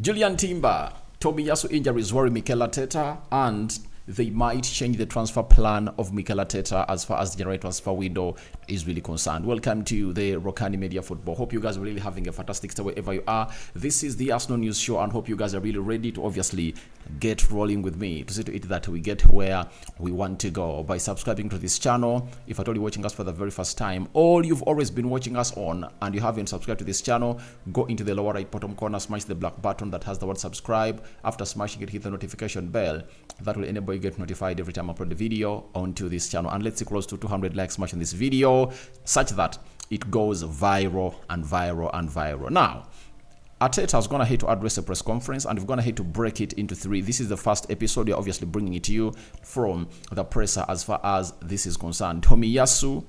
Julian Timber, Tomiyasu injuries worry Mikel Arteta, and they might change the transfer plan of Mikel Arteta as far as the January transfer window is really concerned. Welcome to the Rokani Media Football. Hope you guys are really having a fantastic stay wherever you are. This is the Arsenal News Show, and hope you guys are really ready to obviously get rolling with me to see to it that we get where we want to go by subscribing to this channel. If you're watching us for the very first time, or you've always been watching us on and you haven't subscribed to this channel, go into the lower right bottom corner, smash the black button that has the word subscribe. After smashing it, hit the notification bell. That will enable you to get notified every time I upload the video onto this channel. And let's see close to 200 likes smash on this video, such that it goes viral and viral and viral. Now, Arteta is going to hate to address a press conference, and we're going to hate to break it into three. This is the first episode. We're obviously bringing it to you from the presser as far as this is concerned. Tomiyasu,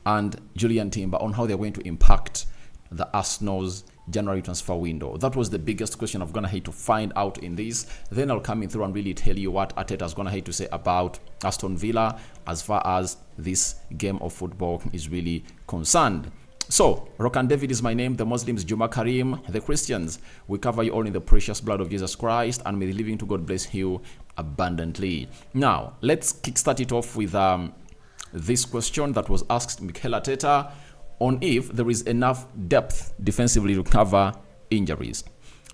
and Julian Timber on how they're going to impact the Arsenal's January transfer window. That was the biggest question I'm going to hate to find out in this. Then I'll come in through and really tell you what Arteta is going to hate to say about Aston Villa as far as this game of football is really concerned. So, Rokan David is my name, the Muslims Juma Karim, the Christians, we cover you all in the precious blood of Jesus Christ, and may the living to God bless you abundantly. Now, let's kickstart it off with this question that was asked Mikel Arteta on if there is enough depth defensively to cover injuries.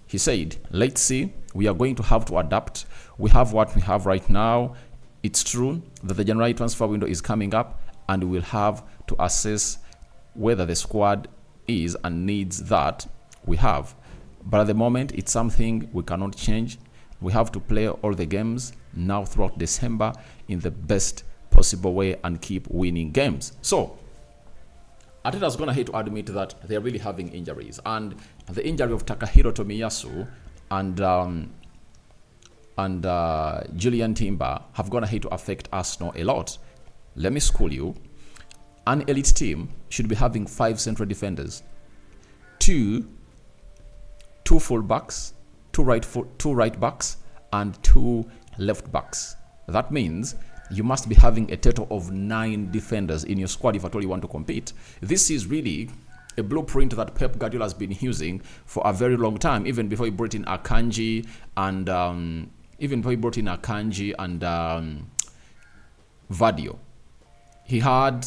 He said, let's see, we are going to have to adapt. We have what we have right now. It's true that the January transfer window is coming up, and we'll have to assess whether the squad is and needs that we have. But at the moment, it's something we cannot change. We have to play all the games now throughout December in the best possible way and keep winning games. So, Arteta's going to hate to admit that they're really having injuries. And the injury of Takahiro Tomiyasu and Julian Timber have going to hate to affect Arsenal a lot. Let me school you. An elite team should be having 5 central defenders, two full backs, two right backs, and 2 left backs. That means you must be having a total of 9 defenders in your squad if at all you want to compete. This is really a blueprint that Pep Guardiola has been using for a very long time, even before he brought in Akanji and Vadio. He had,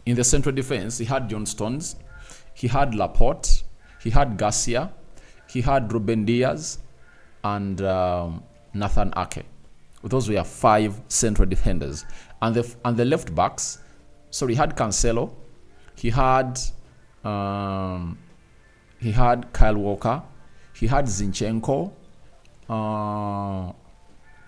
in the central defense, he had John Stones, he had Laporte, he had Garcia, he had Ruben Diaz, and Nathan Ake. Those were 5 central defenders. And the left backs, sorry, he had Cancelo, he had Kyle Walker, he had Zinchenko.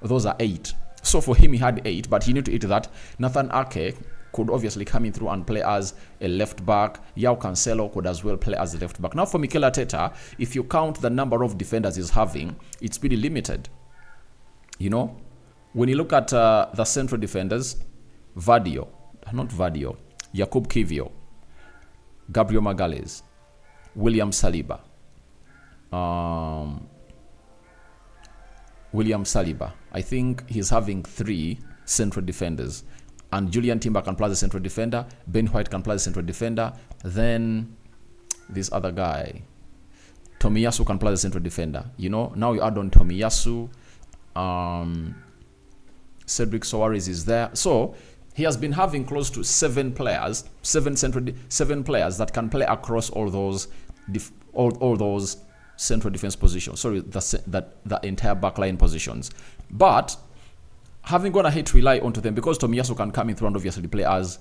Those are 8. So for him, he had 8, but he knew to eat that. Nathan Ake could obviously come in through and play as a left back. Yao Cancelo could as well play as a left back. Now for Mikel Arteta, if you count the number of defenders he's having, it's pretty limited. When you look at the central defenders, Jakub Kivio, Gabriel Magalhaes, William Saliba. I think he's having 3 central defenders. And Julian Timber can play as a central defender. Ben White can play as a central defender. Then this other guy, Tomiyasu, can play as a central defender. Now you add on Tomiyasu. Cedric Soares is there. So he has been having close to 7 players that can play across all those central defense positions. Sorry, the entire backline positions. But having gone ahead to rely onto them, because Tomiyasu can come in through and obviously play as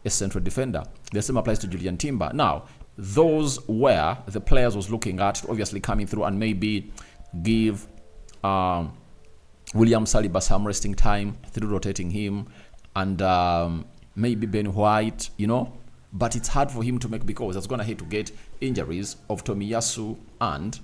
a central defender. The same applies to Julian Timber. Now, those were the players was looking at to obviously coming through and maybe give William Saliba some resting time through rotating him, and maybe Ben White, But it's hard for him to make, because it's going to hate to get injuries of Tomiyasu and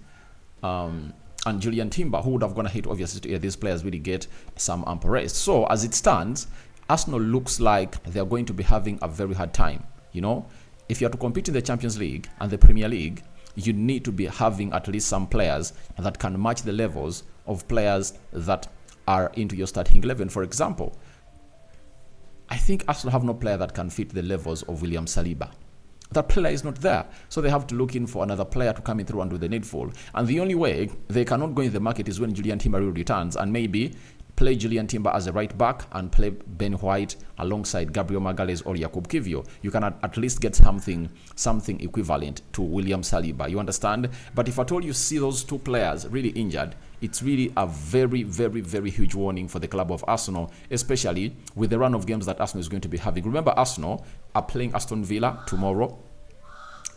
Julian Timber, who would have gone ahead obviously to these players really get some ample rest. So as it stands, Arsenal looks like they're going to be having a very hard time. If you are to compete in the Champions League and the Premier League, you need to be having at least some players that can match the levels of players that are into your starting 11. For example, I think Arsenal have no player that can fit the levels of William Saliba. That player is not there. So they have to look in for another player to come in through and do the needful. And the only way they cannot go in the market is when Julian Timber returns, and maybe play Julian Timber as a right back and play Ben White alongside Gabriel Magalhaes or Jakub Kiwior. You can at least get something equivalent to William Saliba. You understand? But if at all you see those two players really injured, it's really a very, very, very huge warning for the club of Arsenal, especially with the run of games that Arsenal is going to be having. Remember, Arsenal are playing Aston Villa tomorrow.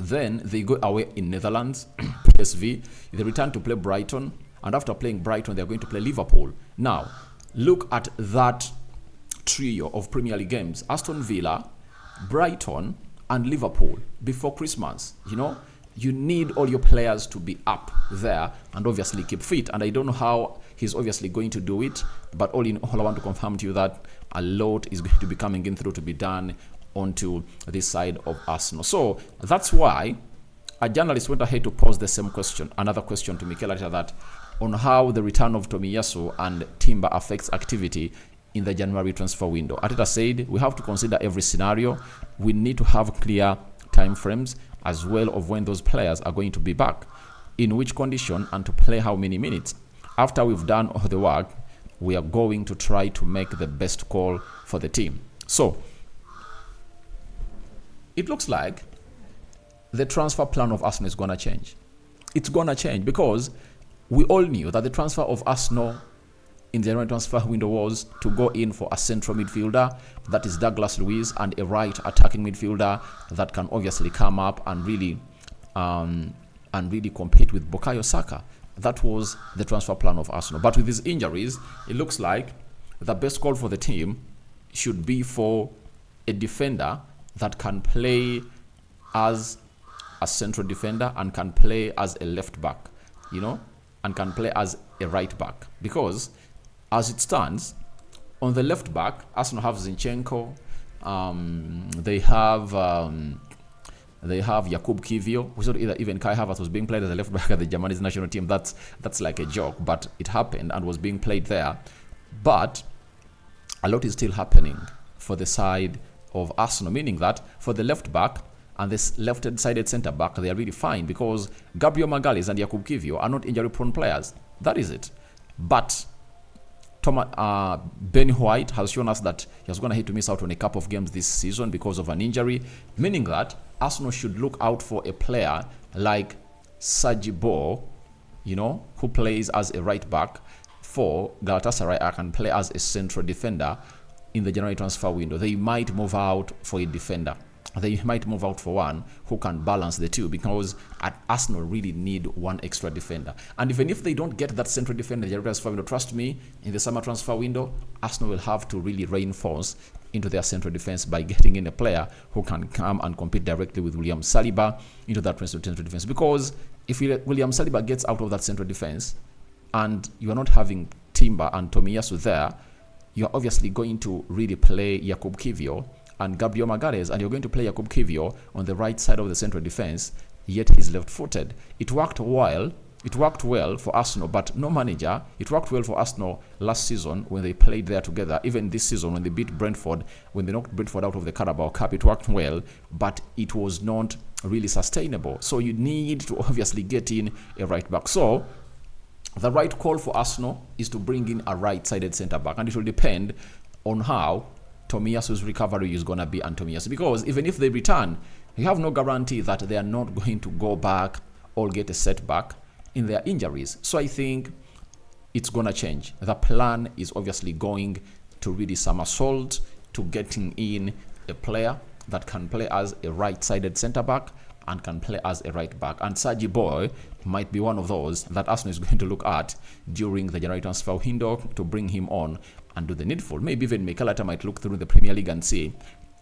Then they go away in Netherlands, PSV. They return to play Brighton. And after playing Brighton, they're going to play Liverpool. Now, look at that trio of Premier League games. Aston Villa, Brighton, and Liverpool before Christmas. You know, you need all your players to be up there and obviously keep fit. And I don't know how he's obviously going to do it. But all in all, I want to confirm to you that a lot is going to be coming in through to be done onto this side of Arsenal. So that's why a journalist went ahead to pose the same question, another question to Mikel Arteta, that on how the return of Tomiyasu and Timber affects activity in the January transfer window. Arteta said, we have to consider every scenario. We need to have clear time frames as well of when those players are going to be back, in which condition, and to play how many minutes. After we've done all the work, we are going to try to make the best call for the team. So it looks like the transfer plan of Arsenal is going to change. It's going to change because we all knew that the transfer of Arsenal in the January transfer window was to go in for a central midfielder, that is Douglas Luiz, and a right attacking midfielder that can obviously come up and really compete with Bukayo Saka. That was the transfer plan of Arsenal. But with these injuries, it looks like the best call for the team should be for a defender that can play as a central defender and can play as a left back, you know, and can play as a right back. Because as it stands, on the left back, Arsenal have Zinchenko, they have Jakub Kiwior, who's not even Kai Havertz was being played as a left back at the Germany's national team. That's like a joke, but it happened and was being played there. But a lot is still happening for the side of Arsenal, meaning that for the left back and this left-sided centre-back, they are really fine because Gabriel Magalhaes and Jakub Kiwior are not injury-prone players. That is it. But Ben White has shown us that he's going to have to miss out on a couple of games this season because of an injury, meaning that Arsenal should look out for a player like Sergi Bo, you know, who plays as a right-back for Galatasaray and can play as a central defender in the January transfer window. They might move out for a defender. They might move out for one who can balance the two, because at Arsenal really need one extra defender. And even if they don't get that central defender in the January transfer window, trust me, in the summer transfer window, Arsenal will have to really reinforce into their central defense by getting in a player who can come and compete directly with William Saliba into that central defense. Because if William Saliba gets out of that central defense and you are not having Timber and Tomiyasu there, you're obviously going to really play Jakub Kiwior and Gabriel Magalhaes, and you're going to play Jakub Kiwior on the right side of the central defense, yet he's left-footed. It worked well for Arsenal, but no manager. It worked well for Arsenal last season when they played there together. Even this season when they beat Brentford, when they knocked Brentford out of the Carabao Cup, it worked well, but it was not really sustainable. So you need to obviously get in a right back. So the right call for Arsenal is to bring in a right-sided centre-back, and it will depend on how Tomiyasu's recovery is going to be and Tomiyasu. Because even if they return, you have no guarantee that they are not going to go back or get a setback in their injuries. So I think it's going to change. The plan is obviously going to really somersault to getting in a player that can play as a right-sided centre-back and can play as a right back. And Sergi Boy might be one of those that Arsenal is going to look at during the January transfer window to bring him on and do the needful. Maybe even Mikel Arteta might look through the Premier League and see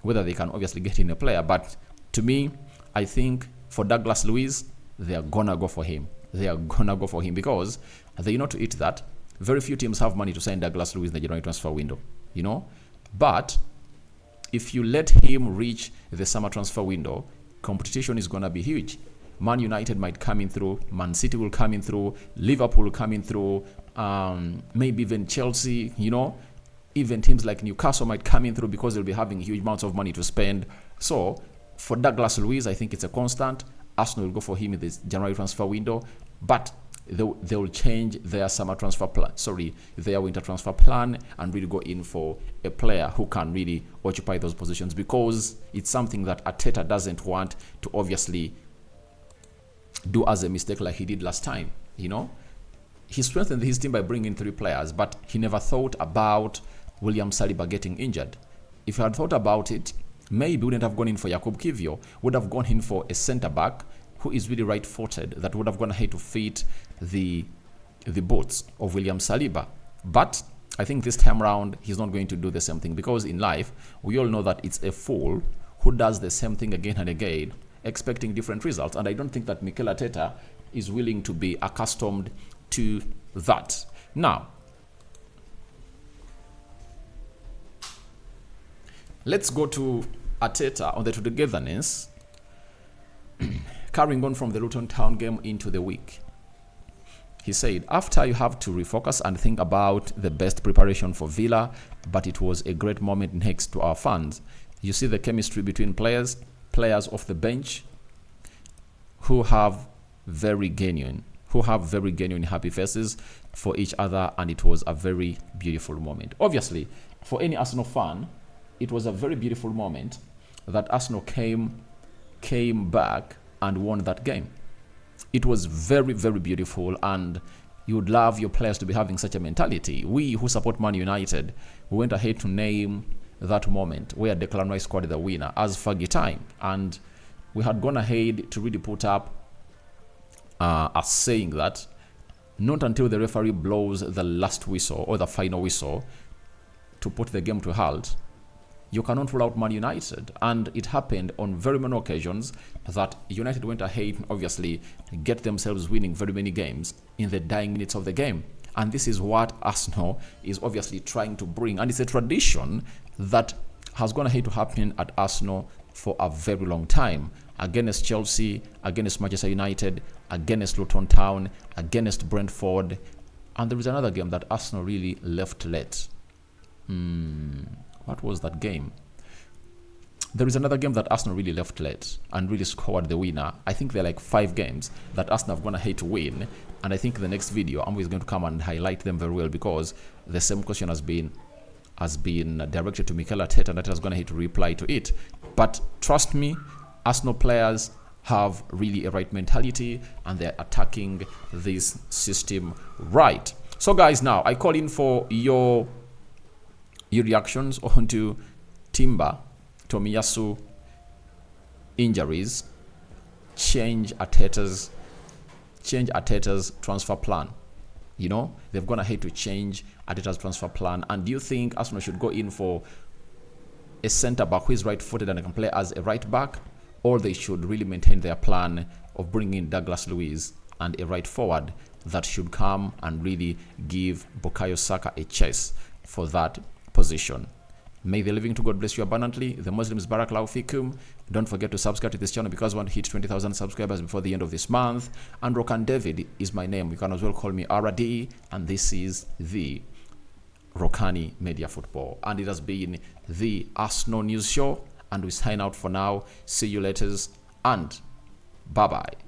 whether they can obviously get in a player. But to me, I think for Douglas Luiz, they are going to go for him. They are going to go for him because they know to it that very few teams have money to sign Douglas Luiz in the January transfer window, you know. But if you let him reach the summer transfer window, competition is going to be huge. Man United might come in through, Man City will come in through, Liverpool will come in through, maybe even Chelsea, you know, even teams like Newcastle might come in through because they'll be having huge amounts of money to spend. So For Douglas Luiz, I think it's a constant. Arsenal will go for him in this January transfer window, but they'll change their summer transfer plan, their winter transfer plan, and really go in for a player who can really occupy those positions, because it's something that Arteta doesn't want to obviously do as a mistake like he did last time. He strengthened his team by bringing in 3 players, but he never thought about William Saliba getting injured. If he had thought about it, maybe wouldn't have gone in for Jakub Kiwior, would have gone in for a centre-back who is really right-footed, that would have gone ahead to fit the boots of William Saliba. But I think this time around, he's not going to do the same thing, because in life, we all know that it's a fool who does the same thing again and again, expecting different results. And I don't think that Mikel Arteta is willing to be accustomed to that. Now, let's go to Arteta on the togetherness, carrying on from the Luton Town game into the week. He said, after you have to refocus and think about the best preparation for Villa, but it was a great moment next to our fans. You see the chemistry between players off the bench who have very genuine happy faces for each other, and it was a very beautiful moment. Obviously, for any Arsenal fan, it was a very beautiful moment that Arsenal came back and won that game. It was very, very beautiful, and you would love your players to be having such a mentality. We who support Man United, we went ahead to name that moment where Declan Rice scored the winner as Fergie time, and we had gone ahead to really put up a saying that not until the referee blows the last whistle or the final whistle to put the game to halt, you cannot rule out Man United. And it happened on very many occasions that United went ahead and obviously get themselves winning very many games in the dying minutes of the game. And this is what Arsenal is obviously trying to bring. And it's a tradition that has gone ahead to happen at Arsenal for a very long time. Against Chelsea, against Manchester United, against Luton Town, against Brentford. And there is another game that Arsenal really left late. What was that game? There is another game that Arsenal really left late and really scored the winner. I think there are like 5 games that Arsenal have gone ahead to win. And I think the next video, I'm always going to come and highlight them very well, because the same question has been directed to Mikel Arteta, and that has gone ahead to reply to it. But trust me, Arsenal players have really a right mentality, and they're attacking this system right. So guys, now I call in for your reactions onto Timber, Tomiyasu injuries, change Arteta's transfer plan. They've gone ahead to change Arteta's transfer plan. And do you think Arsenal should go in for a centre-back who is right-footed and can play as a right-back, or they should really maintain their plan of bringing in Douglas Luiz and a right-forward that should come and really give Bukayo Saka a chase for that position? May the living to God bless you abundantly. The Muslims Barakallahu Fikum. Don't forget to subscribe to this channel, because I want to hit 20,000 subscribers before the end of this month. And Rokani David is my name. You can as well call me RD. And this is the Rokani Media Football. And it has been the Arsenal News Show. And we sign out for now. See you later. And bye-bye.